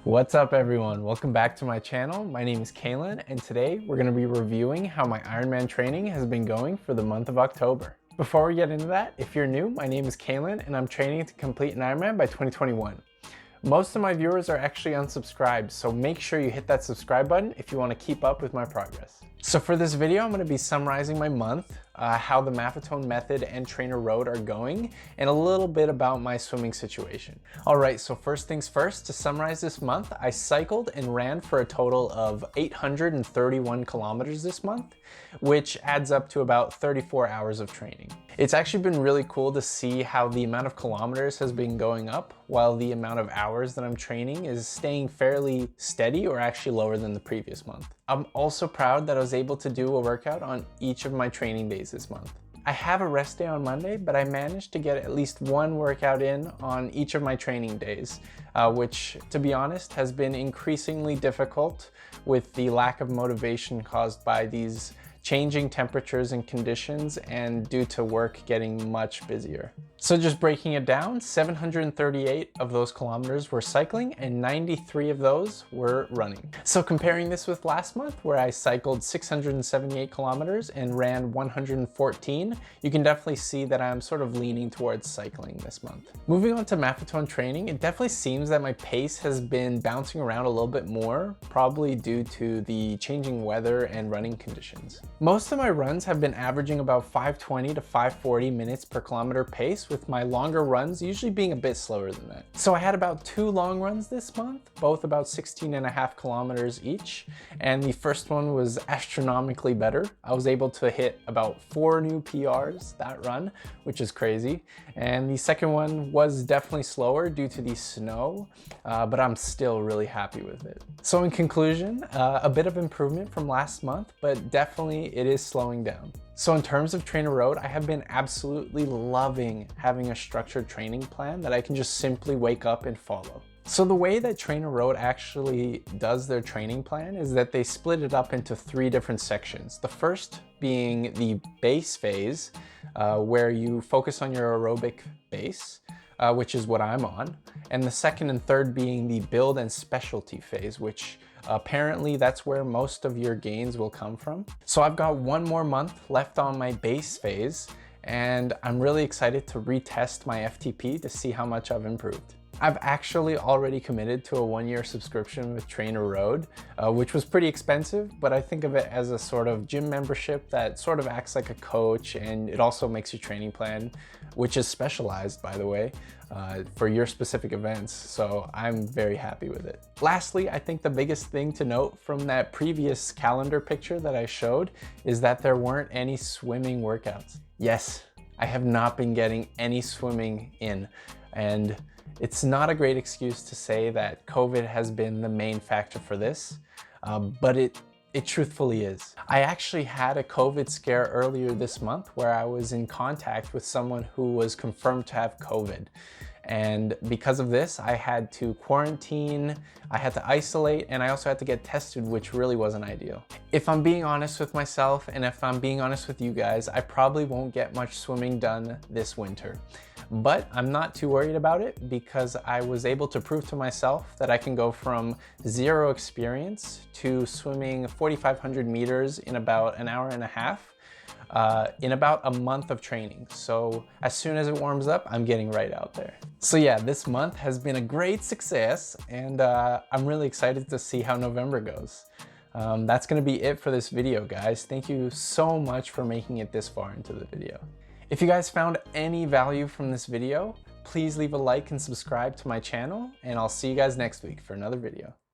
What's up everyone? Welcome back to my channel. My name is Kalen and today we're going to be reviewing how my Ironman training has been going for the month of October. Before we get into that, if you're new, my name is Kalen and I'm training to complete an Ironman by 2021. Most of my viewers are actually unsubscribed, so make sure you hit that subscribe button if you want to keep up with my progress. So for this video, I'm going to be summarizing my month, how the Maffetone method and TrainerRoad are going, and a little bit about my swimming situation. Alright, so first things first, to summarize this month, I cycled and ran for a total of 831 kilometers this month, which adds up to about 34 hours of training. It's actually been really cool to see how the amount of kilometers has been going up while the amount of hours that I'm training is staying fairly steady or actually lower than the previous month. I'm also proud that I was able to do a workout on each of my training days this month. I have a rest day on Monday, but I managed to get at least one workout in on each of my training days, which, to be honest, has been increasingly difficult with the lack of motivation caused by these changing temperatures and conditions and due to work getting much busier. So just breaking it down, 738 of those kilometers were cycling and 93 of those were running. So comparing this with last month where I cycled 678 kilometers and ran 114, you can definitely see that I'm sort of leaning towards cycling this month. Moving on to Maffetone training, it definitely seems that my pace has been bouncing around a little bit more, probably due to the changing weather and running conditions. Most of my runs have been averaging about 520 to 540 minutes per kilometer pace, with my longer runs usually being a bit slower than that. So I had about 2 long runs this month, both about 16.5 kilometers each, and the first one was astronomically better. I was able to hit about 4 new PRs that run, which is crazy. And the second one was definitely slower due to the snow, but I'm still really happy with it. So in conclusion, a bit of improvement from last month, but definitely it is slowing down. So in terms of TrainerRoad, I have been absolutely loving having a structured training plan that I can just simply wake up and follow. So the way that TrainerRoad actually does their training plan is that they split it up into 3 different sections. The first being the base phase, where you focus on your aerobic base, which is what I'm on. And the second and third being the build and specialty phase, which apparently that's where most of your gains will come from. So I've got 1 more month left on my base phase, and I'm really excited to retest my FTP to see how much I've improved. I've actually already committed to a 1-year subscription with TrainerRoad, which was pretty expensive, but I think of it as a sort of gym membership that sort of acts like a coach, and it also makes your training plan, which is specialized, by the way, for your specific events. So I'm very happy with it. Lastly, I think the biggest thing to note from that previous calendar picture that I showed is that there weren't any swimming workouts. Yes, I have not been getting any swimming in, and it's not a great excuse to say that COVID has been the main factor for this, but it truthfully is. I actually had a COVID scare earlier this month where I was in contact with someone who was confirmed to have COVID. And because of this, I had to quarantine, I had to isolate, and I also had to get tested, which really wasn't ideal. If I'm being honest with myself, and if I'm being honest with you guys, I probably won't get much swimming done this winter. But I'm not too worried about it because I was able to prove to myself that I can go from 0 experience to swimming 4,500 meters in about an hour and a half in about a month of training. So as soon as it warms up, I'm getting right out there. So yeah, this month has been a great success, and I'm really excited to see how November goes. That's gonna be it for this video, guys. Thank you so much for making it this far into the video. If you guys found any value from this video, please leave a like and subscribe to my channel, and I'll see you guys next week for another video.